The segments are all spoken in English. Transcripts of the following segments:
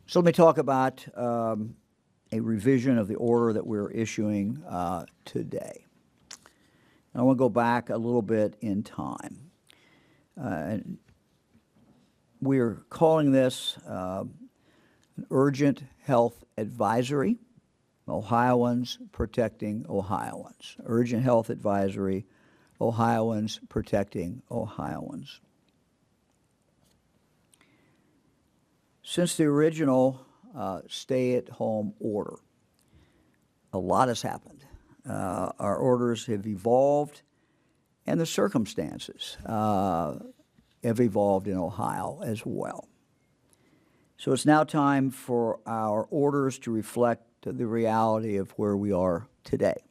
So let me talk about a revision of the order that we're issuing today. And I want to go back a little bit in time. We're calling this an Urgent Health Advisory, Ohioans Protecting Ohioans. Urgent Health Advisory, Ohioans Protecting Ohioans. Since the original stay-at-home order, a lot has happened. Our orders have evolved, and the circumstances have evolved in Ohio as well. So it's now time for our orders to reflect the reality of where we are today.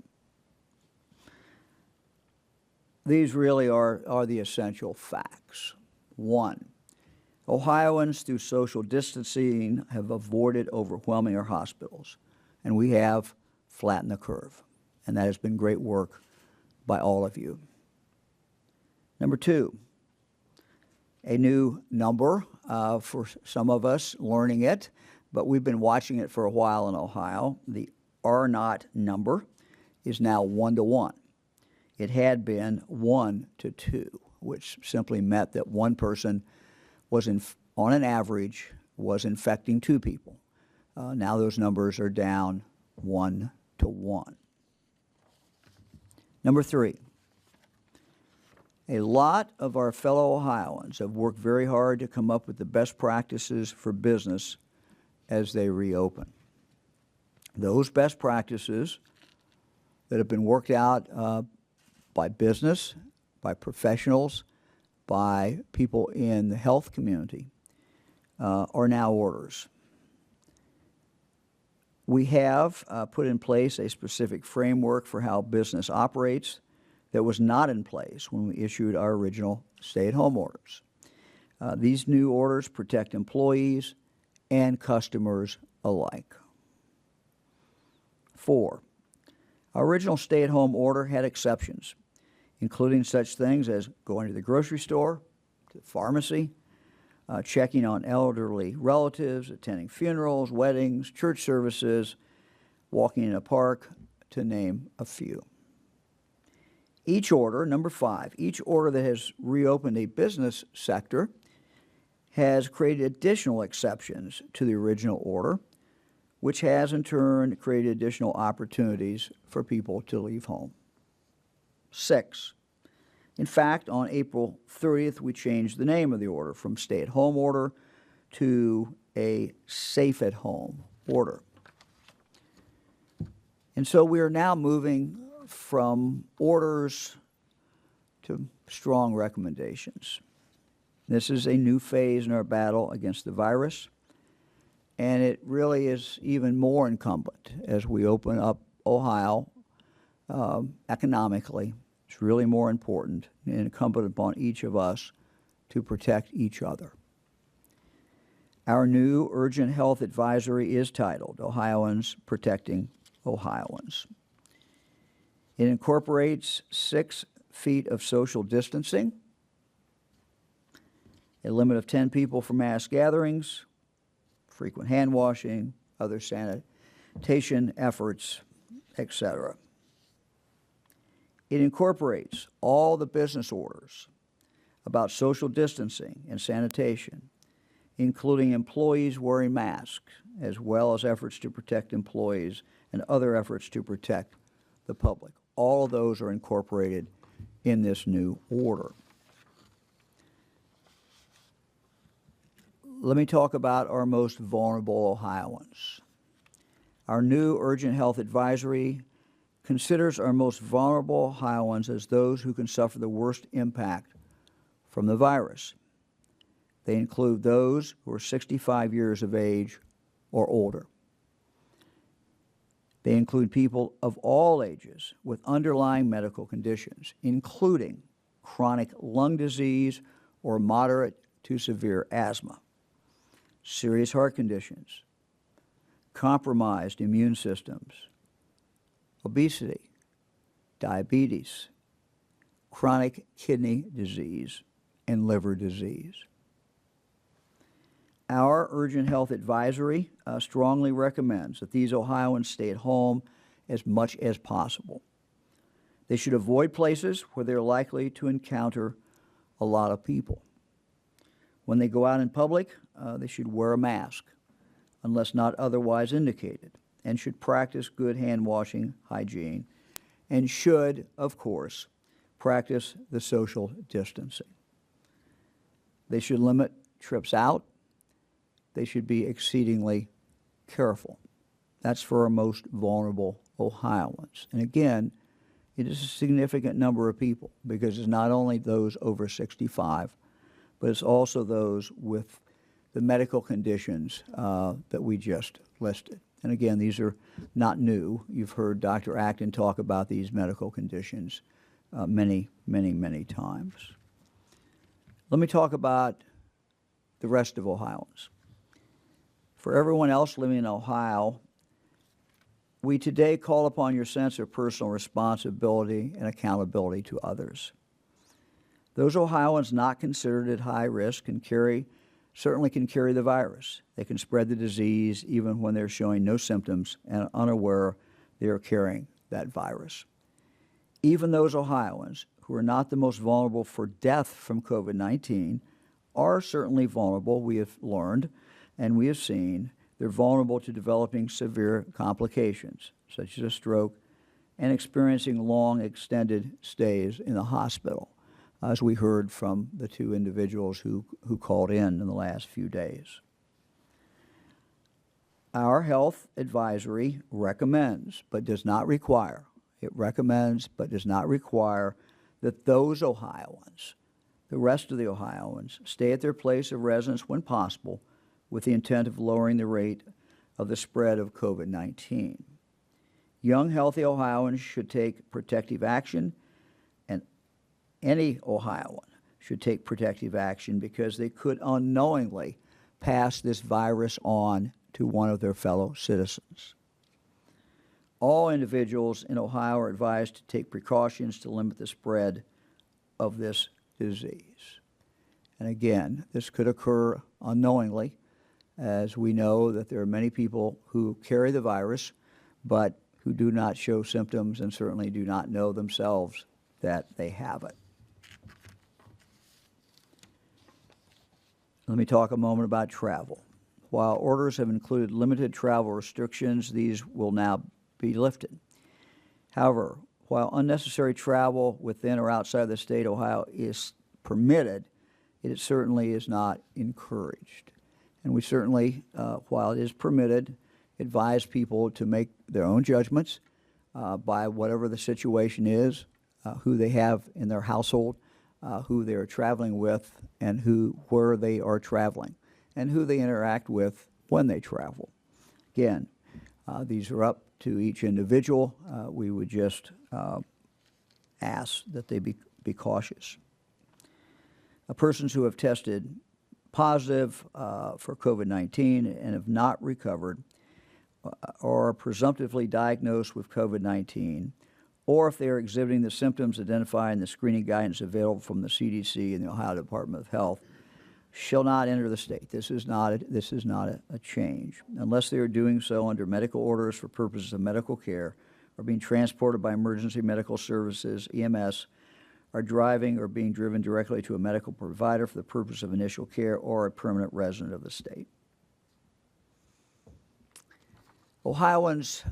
These really are the essential facts. One, Ohioans, through social distancing, have avoided overwhelming our hospitals, and we have flattened the curve, and that has been great work by all of you. Number two, a new number for some of us learning it, but we've been watching it for a while in Ohio. The R0 number is now 1-to-1. It had been 1-to-2, which simply meant that one person was, on an average, was infecting two people. Now those numbers are down 1-to-1. Number three, a lot of our fellow Ohioans have worked very hard to come up with the best practices for business as they reopen. Those best practices that have been worked out by business, by professionals, by people in the health community are now orders. We have put in place a specific framework for how business operates that was not in place when we issued our original stay-at-home orders. These new orders protect employees and customers alike. 4, our original stay-at-home order had exceptions, including such things as going to the grocery store, to the pharmacy, checking on elderly relatives, attending funerals, weddings, church services, walking in a park, to name a few. Each order, number 5, each order that has reopened a business sector has created additional exceptions to the original order, which has in turn created additional opportunities for people to leave home. 6, in fact, on April 30th, we changed the name of the order from stay-at-home order to a safe-at-home order. And so we are now moving from orders to strong recommendations. This is a new phase in our battle against the virus, and it really is even more incumbent as we open up Ohio economically. It's really more important and incumbent upon each of us to protect each other. Our new urgent health advisory is titled Ohioans Protecting Ohioans. It incorporates 6 feet of social distancing, a limit of 10 people for mass gatherings, frequent hand washing, other sanitation efforts, etc. It incorporates all the business orders about social distancing and sanitation, including employees wearing masks, as well as efforts to protect employees and other efforts to protect the public. All of those are incorporated in this new order. Let me talk about our most vulnerable Ohioans. Our new urgent health advisory considers our most vulnerable Ohioans as those who can suffer the worst impact from the virus. They include those who are 65 years of age or older. They include people of all ages with underlying medical conditions, including chronic lung disease or moderate to severe asthma, serious heart conditions, compromised immune systems, obesity, diabetes, chronic kidney disease, and liver disease. Our Urgent Health Advisory strongly recommends that these Ohioans stay at home as much as possible. They should avoid places where they're likely to encounter a lot of people. When they go out in public, they should wear a mask unless not otherwise indicated, and should practice good hand washing hygiene, and should, of course, practice the social distancing. They should limit trips out. They should be exceedingly careful. That's for our most vulnerable Ohioans. And again, it is a significant number of people, because it's not only those over 65, but it's also those with the medical conditions that we just listed. And again, these are not new. You've heard Dr. Acton talk about these medical conditions many, many, many times. Let me talk about the rest of Ohioans. For everyone else living in Ohio, we today call upon your sense of personal responsibility and accountability to others. Those Ohioans not considered at high risk certainly can carry the virus. They can spread the disease even when they're showing no symptoms and unaware they are carrying that virus. Even those Ohioans who are not the most vulnerable for death from COVID-19 are certainly vulnerable, we have learned, and we have seen. They're vulnerable to developing severe complications, such as a stroke, and experiencing long, extended stays in the hospital, as we heard from the two individuals who called in the last few days. Our health advisory recommends, but does not require, it recommends, but does not require that those Ohioans, the rest of the Ohioans, stay at their place of residence when possible, with the intent of lowering the rate of the spread of COVID-19. Young, healthy Ohioans should take protective action, and any Ohioan should take protective action, because they could unknowingly pass this virus on to one of their fellow citizens. All individuals in Ohio are advised to take precautions to limit the spread of this disease. And again, this could occur unknowingly, as we know that there are many people who carry the virus but who do not show symptoms and certainly do not know themselves that they have it. Let me talk a moment about travel. While orders have included limited travel restrictions, these will now be lifted. However, while unnecessary travel within or outside the state of Ohio is permitted, it certainly is not encouraged. And we certainly, while it is permitted, advise people to make their own judgments by whatever the situation is, who they have in their household, who they're traveling with, and where they are traveling, and who they interact with when they travel. Again, these are up to each individual. We would just ask that they be cautious. Persons who have tested positive for COVID-19 and have not recovered, or are presumptively diagnosed with COVID-19, or if they are exhibiting the symptoms identified in the screening guidance available from the CDC and the Ohio Department of Health, shall not enter the state. This is not a change, unless they are doing so under medical orders for purposes of medical care, or being transported by emergency medical services, EMS, are driving or being driven directly to a medical provider for the purpose of initial care, or a permanent resident of the state. Ohioans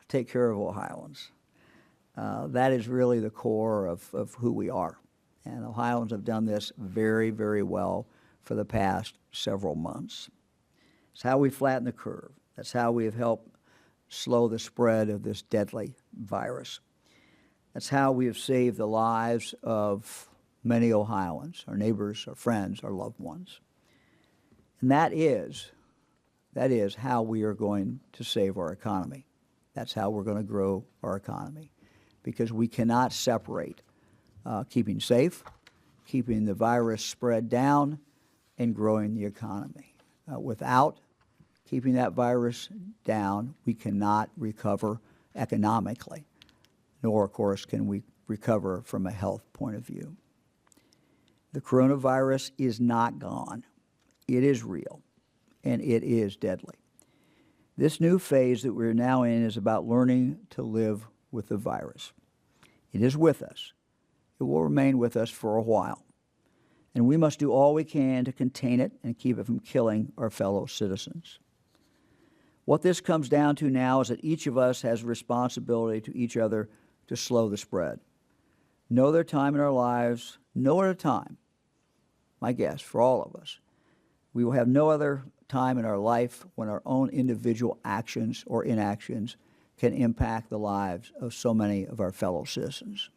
take care of Ohioans. That is really the core of who we are. And Ohioans have done this very, very well for the past several months. It's how we flatten the curve. That's how we have helped slow the spread of this deadly virus. That's how we have saved the lives of many Ohioans, our neighbors, our friends, our loved ones. And that is how we are going to save our economy. That's how we're going to grow our economy, because we cannot separate keeping safe, keeping the virus spread down, and growing the economy. Without keeping that virus down, we cannot recover economically, nor, of course, can we recover from a health point of view. The coronavirus is not gone. It is real. and it is deadly. This new phase that we're now in is about learning to live with the virus. It is with us. It will remain with us for a while. And we must do all we can to contain it and keep it from killing our fellow citizens. What this comes down to now is that each of us has a responsibility to each other to slow the spread. No other time in our lives, no other time, my guess, for all of us, we will have no other time in our life when our own individual actions or inactions can impact the lives of so many of our fellow citizens.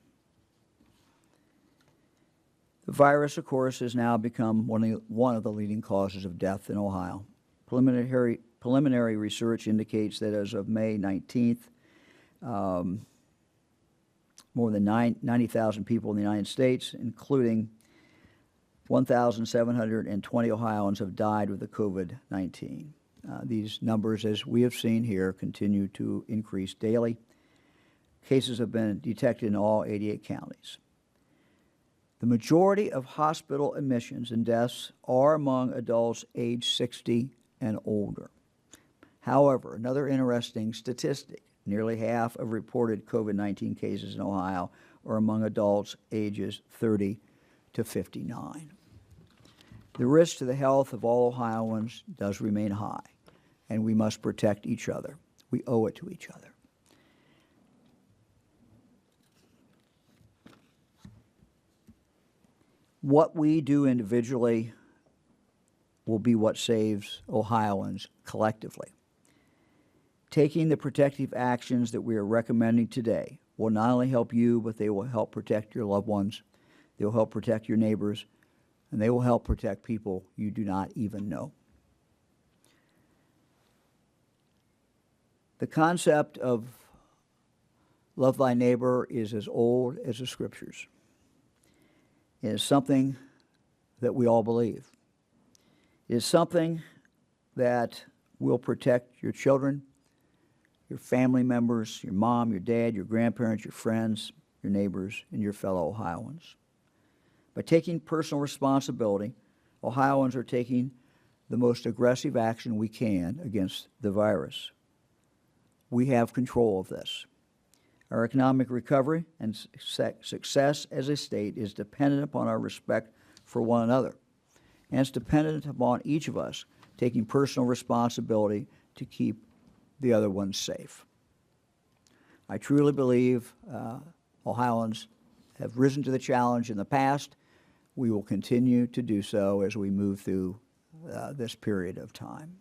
The virus, of course, has now become one of the leading causes of death in Ohio. Preliminary research indicates that as of May 19th, more than 90,000 people in the United States, including 1,720 Ohioans, have died with the COVID-19. These numbers, as we have seen here, continue to increase daily. Cases have been detected in all 88 counties. The majority of hospital admissions and deaths are among adults age 60 and older. However, another interesting statistic, nearly half of reported COVID-19 cases in Ohio are among adults ages 30 to 59. The risk to the health of all Ohioans does remain high, and we must protect each other. We owe it to each other. What we do individually will be what saves Ohioans collectively. Taking the protective actions that we are recommending today will not only help you, but they will help protect your loved ones, they will help protect your neighbors, and they will help protect people you do not even know. The concept of love thy neighbor is as old as the Scriptures. It is something that we all believe. It is something that will protect your children, your family members, your mom, your dad, your grandparents, your friends, your neighbors, and your fellow Ohioans. By taking personal responsibility, Ohioans are taking the most aggressive action we can against the virus. We have control of this. Our economic recovery and success as a state is dependent upon our respect for one another, and it's dependent upon each of us taking personal responsibility to keep the other one safe. I truly believe Ohioans have risen to the challenge in the past. We will continue to do so as we move through this period of time.